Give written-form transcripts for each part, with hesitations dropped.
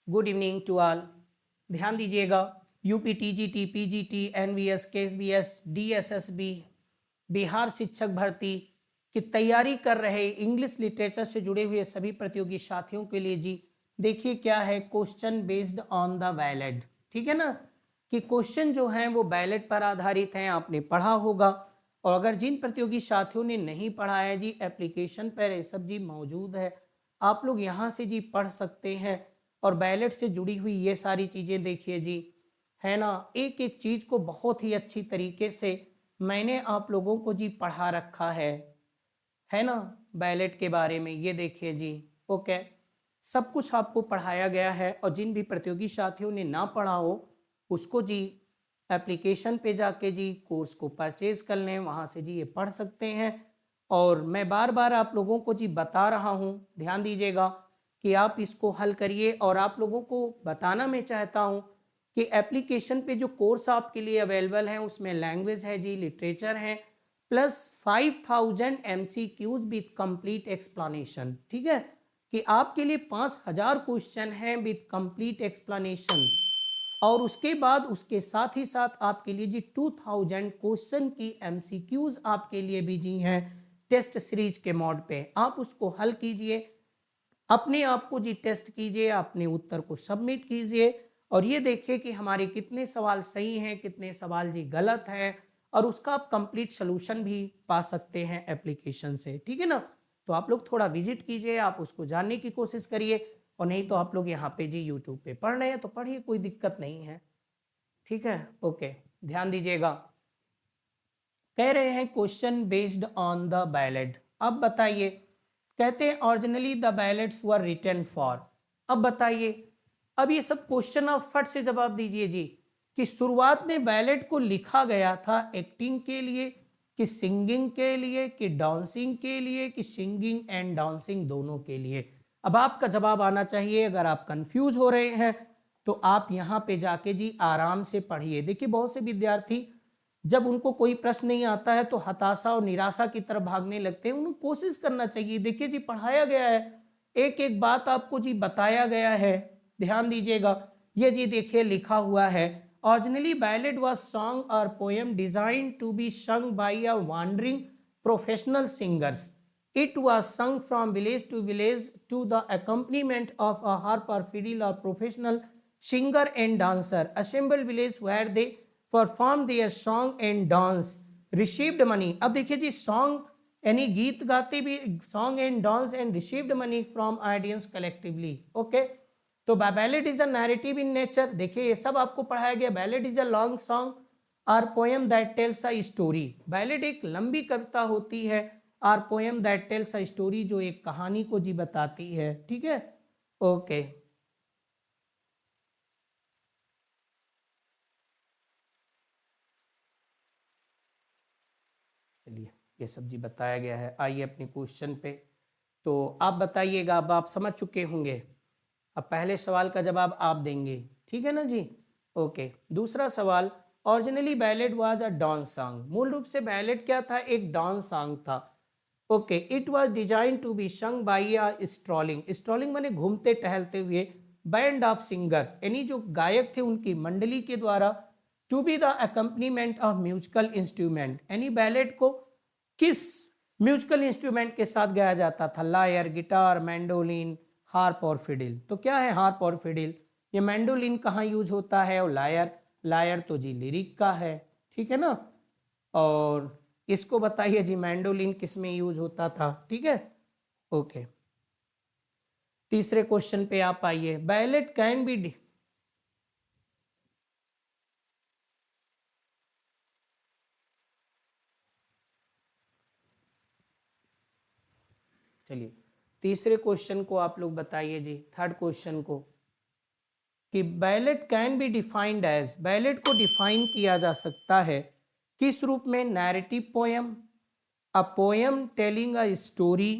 Good evening to all. ध्यान दीजिएगा, UP TGT, PGT, NVS, KSBS, DSSB, Bihar शिक्षक भर्ती की तैयारी कर रहे इंग्लिश लिटरेचर से जुड़े हुए सभी प्रतियोगी साथियों के लिए जी देखिए क्या है, question based on the ballot. ठीक है ना, कि क्वेश्चन जो हैं वो बैलेट पर आधारित हैं, आपने पढ़ा होगा। और अगर जिन प्रतियोगी साथियों ने नहीं पढ़ा है जी, एप्लीकेशन पर ये सब जी मौजूद है, आप लोग यहाँ से जी पढ़ सकते हैं। और बैलेट से जुड़ी हुई ये सारी चीज़ें देखिए जी, है ना, एक एक चीज़ को बहुत ही अच्छी तरीके से मैंने आप लोगों को जी पढ़ा रखा है ना, बैलेट के बारे में। ये देखिए जी, ओके, सब कुछ आपको पढ़ाया गया है। और जिन भी प्रतियोगी साथियों ने ना पढ़ा हो उसको जी एप्लीकेशन पे जाके जी कोर्स को परचेज कर लें, वहाँ से जी ये पढ़ सकते हैं। और मैं बार बार आप लोगों को जी बता रहा हूँ, ध्यान दीजिएगा कि आप इसको हल करिए। और आप लोगों को बताना मैं चाहता हूँ कि एप्लीकेशन पे जो कोर्स आपके लिए अवेलेबल है उसमें लैंग्वेज है जी, लिटरेचर है, plus 5000 MCQs with complete explanation. ठीक है, कि आपके लिए 5000 क्वेश्चन हैं विथ कंप्लीट एक्सप्लेनेशन। और उसके बाद उसके साथ ही साथ आपके लिए जी 2000 क्वेश्चन की MCQs आपके लिए भी जी हैं टेस्ट सीरीज के मोड पे। आप उसको हल कीजिए, अपने आप को जी टेस्ट कीजिए, अपने उत्तर को सबमिट कीजिए और ये देखिए कि हमारे कितने सवाल सही हैं, कितने सवाल जी गलत हैं। और उसका आप कंप्लीट सोल्यूशन भी पा सकते हैं एप्लीकेशन से। ठीक है ना, तो आप लोग थोड़ा विजिट कीजिए, आप उसको जानने की कोशिश करिए। और नहीं तो आप लोग यहाँ पे जी यूट्यूब पे पढ़ रहे हैं तो पढ़िए, कोई दिक्कत नहीं है। ठीक है, ओके, ध्यान दीजिएगा। कह रहे हैं question based on the ballad. अब बताइए, कहते हैं originally the ballads were written for. अब बताइए, अब ये सब क्वेश्चन आप फट से जवाब दीजिए जी, कि शुरुआत में बैलेट को लिखा गया था एक्टिंग के लिए, कि सिंगिंग के लिए, कि डांसिंग के लिए, कि सिंगिंग एंड डांसिंग दोनों के लिए। अब आपका जवाब आना चाहिए। अगर आप कंफ्यूज हो रहे हैं तो आप यहाँ पे जाके जी आराम से पढ़िए। देखिए, बहुत से विद्यार्थी जब उनको कोई प्रश्न नहीं आता है तो हताशा और निराशा की तरफ भागने लगते हैं। उन्हें कोशिश करना चाहिए। देखिए जी, पढ़ाया गया है, एक एक बात आपको जी बताया गया है। ध्यान दीजिएगा, ये जी देखिए लिखा हुआ है, ओरिजिनली बैलेड वाज सॉन्ग और poem designed to be sung by a wandering professional singers. It was sung from village to village to the accompaniment of a harp or fiddle or professional singer and dancer assembled village where they performed their song and dance received money। अब देखिए जी, song यानी गीत गाते भी, song and dance and received money from audience collectively. Okay, तो ballad is a narrative in nature. देखिए ये सब आपको पढ़ाया गया। Ballad is a long song or poem that tells a story. Ballad एक लंबी कविता होती है, or poem that tells a story, जो एक कहानी को जी बताती है। ठीक है, ओके, चलिए ये सब जी बताया गया है। आइए अपने क्वेश्चन पे। तो आप बताइएगा, अब आप समझ चुके होंगे। अब पहले सवाल का जवाब आप देंगे, ठीक है ना जी। ओके, दूसरा सवाल, originally ballad was a dance song. मूल रूप से बैलेड क्या था? एक डांस सॉन्ग था। Okay, it was designed to be sung by a strolling. Strolling माने घूमते टहलते हुए, बैंड ऑफ सिंगर यानी जो गायक थे उनकी मंडली के द्वारा, to be the accompaniment of musical instrument, यानी बैलेड को किस म्यूजिकल इंस्ट्रूमेंट के साथ गाया जाता था? लायर, गिटार, मैंडोलिन, हार्प और फिडिल। तो क्या है हार्प और फिडिल? ये मैंडोलिन कहाँ यूज होता है? और लायर, लायर तो जी लिरिक का है। ठीक है ना, और इसको बताइए जी मैंडोलिन किस में यूज होता था? ठीक है, ओके, तीसरे क्वेश्चन पे आप आइए। बैलेट कैन बी, चलिए तीसरे क्वेश्चन को आप लोग बताइए जी, थर्ड क्वेश्चन को, कि ballad can be defined as, ballad को डिफाइन किया जा सकता है किस रूप में? Narrative poem, a poem telling a story,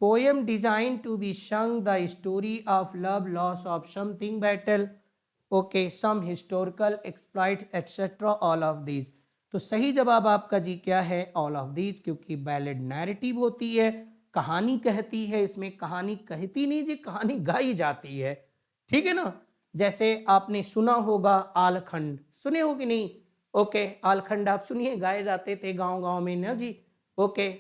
poem designed to be sung the story of love, loss of something, battle, okay, some historical exploits etcetera, all of these. तो सही जवाब आपका जी क्या है? ऑल ऑफ दीज, क्योंकि ballad narrative होती है, कहानी कहती है। इसमें कहानी कहती नहीं जी, कहानी गाई जाती है। ठीक है ना। जैसे आपने सुना होगा आलखंड, सुने हो कि नहीं? ओके, आलखंड आप सुनिए, गाए जाते थे गांव गांव में ना जी। ओके,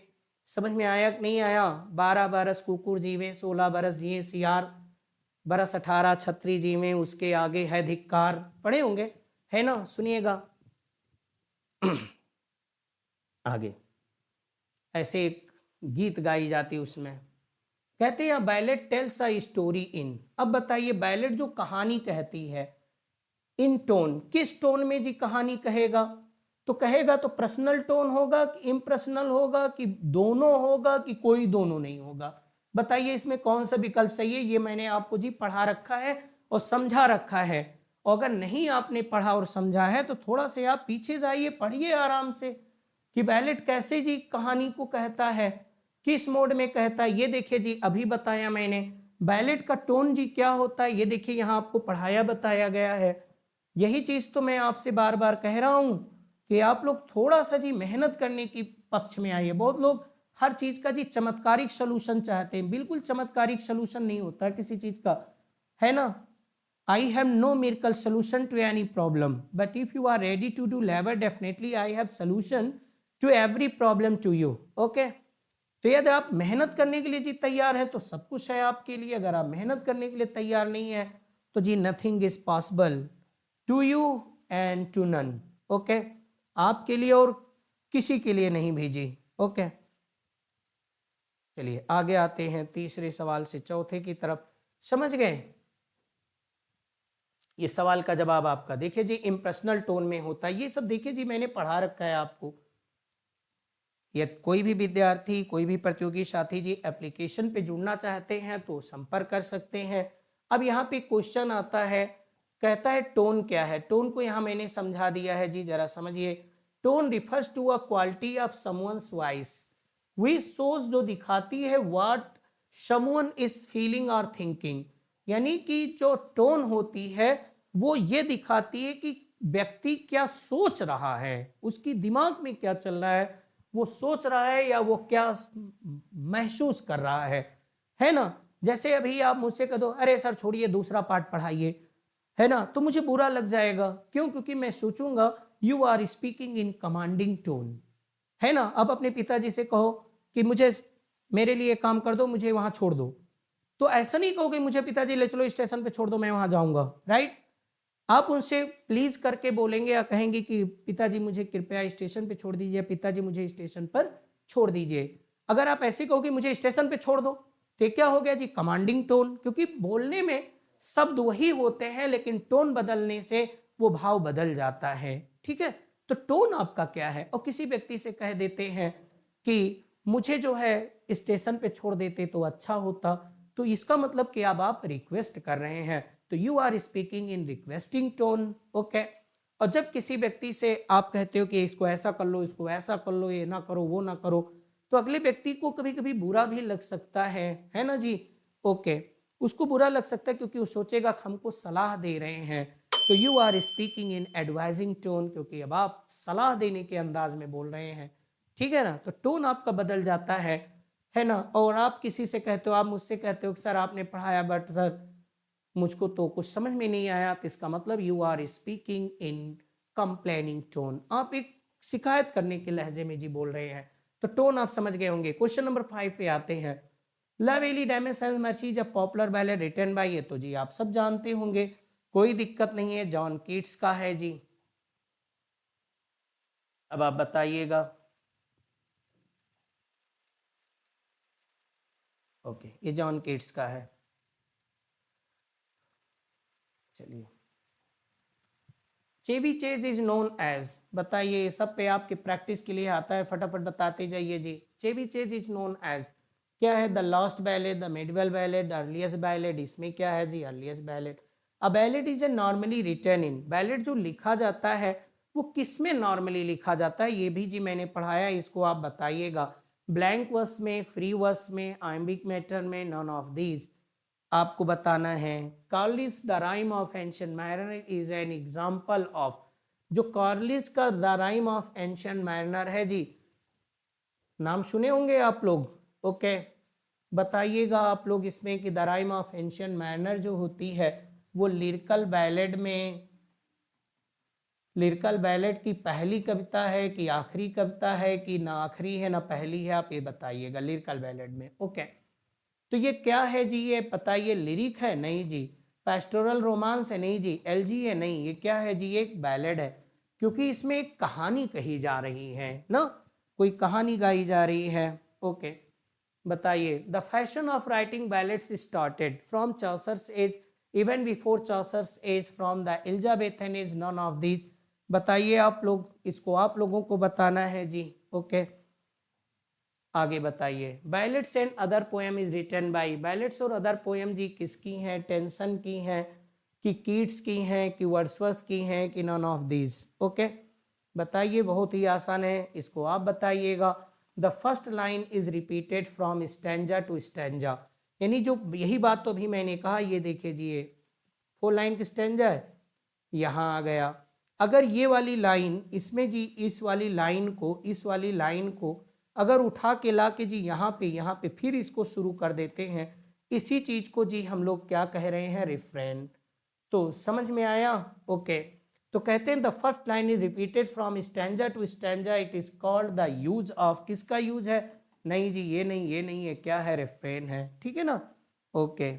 समझ में आया कि नहीं आया? 12 बरस कुकुर जीवे, 16 बरस जिए सियार, बरस 18 छत्री जीवे, उसके आगे है धिक्कार। पढ़े होंगे, है ना? सुनिएगा आगे ऐसे एक गीत गाई जाती उसमें, कहते हैं ballot tales a story in. अब बताइए बैलेट जो कहानी कहती है इन टोन, किस टोन में जी कहानी कहेगा? तो कहेगा तो पर्सनल टोन होगा कि इम्पर्सनल होगा कि दोनों होगा कि कोई दोनों नहीं होगा? बताइए इसमें कौन सा विकल्प सही है? ये मैंने आपको जी पढ़ा रखा है और समझा रखा है, और अगर नहीं आपने पढ़ा और समझा है तो थोड़ा से आप पीछे जाइए, पढ़िए आराम से कि बैलेट कैसे जी कहानी को कहता है, किस मोड में कहता है। ये देखिए जी, अभी बताया मैंने बैलेट का टोन जी क्या होता है, ये देखिए यहाँ आपको पढ़ाया बताया गया है। यही चीज तो मैं आपसे बार बार कह रहा हूं कि आप लोग थोड़ा सा जी मेहनत करने की पक्ष में आइए। बहुत लोग हर चीज का जी चमत्कारिक सलूशन चाहते हैं, बिल्कुल चमत्कारिक सलूशन नहीं होता किसी चीज का, है ना। I have no miracle solution to any problem, but if you are ready to do labour definitely I have solution to every problem to you. Okay, तो यदि आप मेहनत करने के लिए जी तैयार है तो सब कुछ है आपके लिए। अगर आप मेहनत करने के लिए तैयार नहीं है तो जी nothing is possible to you and to none. Okay, आपके लिए और किसी के लिए नहीं भेजी। ओके, चलिए आगे आते हैं तीसरे सवाल से चौथे की तरफ। समझ गए? ये सवाल का जवाब आपका देखिए जी इम्पर्सनल टोन में होता है। ये सब देखिए जी मैंने पढ़ा रखा है आपको। ये कोई भी विद्यार्थी, कोई भी प्रतियोगी साथी जी एप्लीकेशन पे जुड़ना चाहते हैं तो संपर्क कर सकते हैं। अब यहाँ पे क्वेश्चन आता है, कहता है टोन क्या है? टोन को यहाँ मैंने समझा दिया है जी, जरा समझिए। Tone refers to a quality of someone's voice which shows, जो दिखाती है व्हाट समवन इज फीलिंग और थिंकिंग। यानी कि जो टोन होती है वो ये दिखाती है कि व्यक्ति क्या सोच रहा है, उसकी दिमाग में क्या चल रहा है, वो सोच रहा है या वो क्या महसूस कर रहा है ना। जैसे अभी आप मुझसे कह दो अरे सर छोड़िए दूसरा पार्ट पढ़ाइए, है ना, तो मुझे बुरा लग जाएगा। क्यों? क्योंकि मैं सोचूंगा you are speaking in commanding tone, है ना। अब अपने पिताजी से कहो कि मुझे मेरे लिए काम कर दो, मुझे वहां छोड़ दो, तो ऐसा नहीं कहोगे मुझे पिताजी ले चलो स्टेशन पे छोड़ दो मैं वहां जाऊंगा, राइट। आप उनसे प्लीज करके बोलेंगे या कहेंगे कि पिताजी मुझे कृपया स्टेशन पे छोड़ दीजिए, पिताजी मुझे स्टेशन पर छोड़ दीजिए। अगर आप ऐसे कहोगे मुझे स्टेशन पे छोड़ दो, तो क्या हो गया जी? Commanding tone. क्योंकि बोलने में शब्द वही होते हैं लेकिन टोन बदलने से वो भाव बदल जाता है। ठीक है, तो टोन आपका क्या है? और किसी व्यक्ति से कह देते हैं कि मुझे जो है स्टेशन पे छोड़ देते तो अच्छा होता, तो इसका मतलब कि अब आप रिक्वेस्ट कर रहे हैं, तो you are speaking in requesting tone. Okay, और जब किसी व्यक्ति से आप कहते हो कि इसको ऐसा कर लो, इसको ऐसा कर लो, ये ना करो वो ना करो, तो अगले व्यक्ति को कभी कभी बुरा भी लग सकता है ना जी। ओके, उसको बुरा लग सकता है क्योंकि वो सोचेगा कि हमको सलाह दे रहे हैं, तो you are speaking in advising tone, क्योंकि अब आप सलाह देने के अंदाज में बोल रहे हैं। ठीक है ना, तो टोन आपका बदल जाता है ना। और आप किसी से कहते हो, आप मुझसे कहते हो कि सर आपने पढ़ाया बट सर मुझको तो कुछ समझ में नहीं आया, तो इसका मतलब you are speaking in complaining tone, आप एक शिकायत करने के लहजे में जी बोल रहे हैं। तो टोन आप समझ गए होंगे। क्वेश्चन नंबर 5 पे आते हैं। लव एली डैमेज एंड Merci is a popular ballad written by, ये तो जी आप सब जानते होंगे, कोई दिक्कत नहीं है, जॉन कीट्स का है जी। अब आप बताइएगा। ओके, ये जॉन कीट्स का है। चलिए, Chevy Chase is known as, बताइए, ये सब पे आपके प्रैक्टिस के लिए आता है, फटाफट बताते जाइए जी। Chevy Chase is known as क्या है? The last ballad, the medieval ballad, earliest ballad. इसमें क्या है जी? Earliest ballad. A ballad is a normally written in, ballad जो लिखा जाता है वो किस में नॉर्मली लिखा जाता है? ये भी जी मैंने पढ़ाया, इसको आप बताइएगा। ब्लैंक वर्स में, फ्री वर्स में, आइम्बिक मैटर में, नॉन ऑफ दीज आपको बताना है। Coleridge's the rime of ancient mariner is an example of, जो कार्लिस का the rime of ancient mariner है जी, नाम सुने होंगे आप लोग। ओके, बताइएगा आप लोग इसमें कि the rime of ancient mariner जो होती है वो लिरिकल बैलेड में, लिरिकल बैलेड की पहली कविता है कि आखिरी कविता है कि ना आखिरी है ना पहली है, आप ये बताइएगा लिरिकल बैलेड में। ओके, तो ये क्या है जी, ये बताइए। लिरिक है? नहीं जी। पेस्टोरल रोमांस है? नहीं जी। एलजी है? नहीं। ये क्या है जी, ये एक बैलेड है, क्योंकि इसमें एक कहानी कही जा रही है ना, कोई कहानी गाई जा रही है। ओके, बताइए। The fashion of writing ballads started from Chaucer's age, even before Chaucer's age, from the Elizabethan age, none of these. बताइए आप लोग, इसको आप लोगों को बताना है जी। ओके, आगे बताइए। Ballads and other poem is written by, ballads और अदर पोएम जी किसकी हैं? टेंसन की हैं कि कीट्स की हैं कि वर्ड्सवर्थ की हैं कि नॉन ऑफ दीज? ओके, बताइए। बहुत ही आसान है, इसको आप बताइएगा। The first line is repeated from stanza to stanza, यानी जो, यही बात तो भी मैंने कहा, ये देखिए जी, ये 4 लाइन की स्टैंजा है, यहाँ आ गया। अगर ये वाली लाइन इसमें जी, इस वाली लाइन को, इस वाली लाइन को अगर उठा के ला के जी यहाँ पे फिर इसको शुरू कर देते हैं, इसी चीज को जी हम लोग क्या कह रहे हैं? रिफ्रेन। तो समझ में आया? ओके, तो कहते हैं the first line is repeated from stanza to stanza, it is called the use of, किसका यूज है? नहीं जी, ये नहीं, ये नहीं है, क्या है? रिफ्रेन है, ठीक है ना। Okay,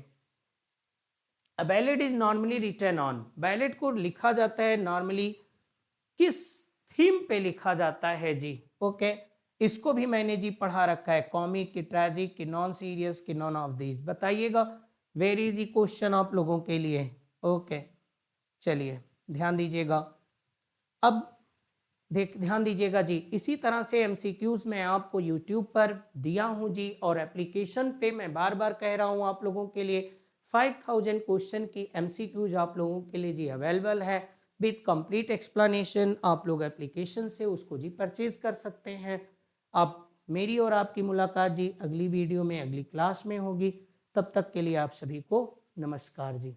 a ballad is normally written on, ballad को लिखा जाता है नॉर्मली किस थीम पे लिखा जाता है जी? ओके, इसको भी मैंने जी पढ़ा रखा है, कॉमिक की, ट्रेजिक की, नॉन सीरियस की, नॉन ऑफ दीज। बताइएगा, वेरी इजी क्वेश्चन आप लोगों के लिए। ओके, चलिए ध्यान दीजिएगा। अब ध्यान दीजिएगा जी, इसी तरह से एमसीक्यूज मैं आपको यूट्यूब पर दिया हूं जी, और एप्लीकेशन पे मैं बार बार कह रहा हूं आप लोगों के लिए 5000 क्वेश्चन की एमसीक्यूज आप लोगों के लिए जी अवेलेबल है विद कंप्लीट एक्सप्लेनेशन। आप लोग एप्लीकेशन से उसको जी परचेज कर सकते हैं। आप, मेरी और आपकी मुलाकात जी अगली वीडियो में, अगली क्लास में होगी। तब तक के लिए आप सभी को नमस्कार जी।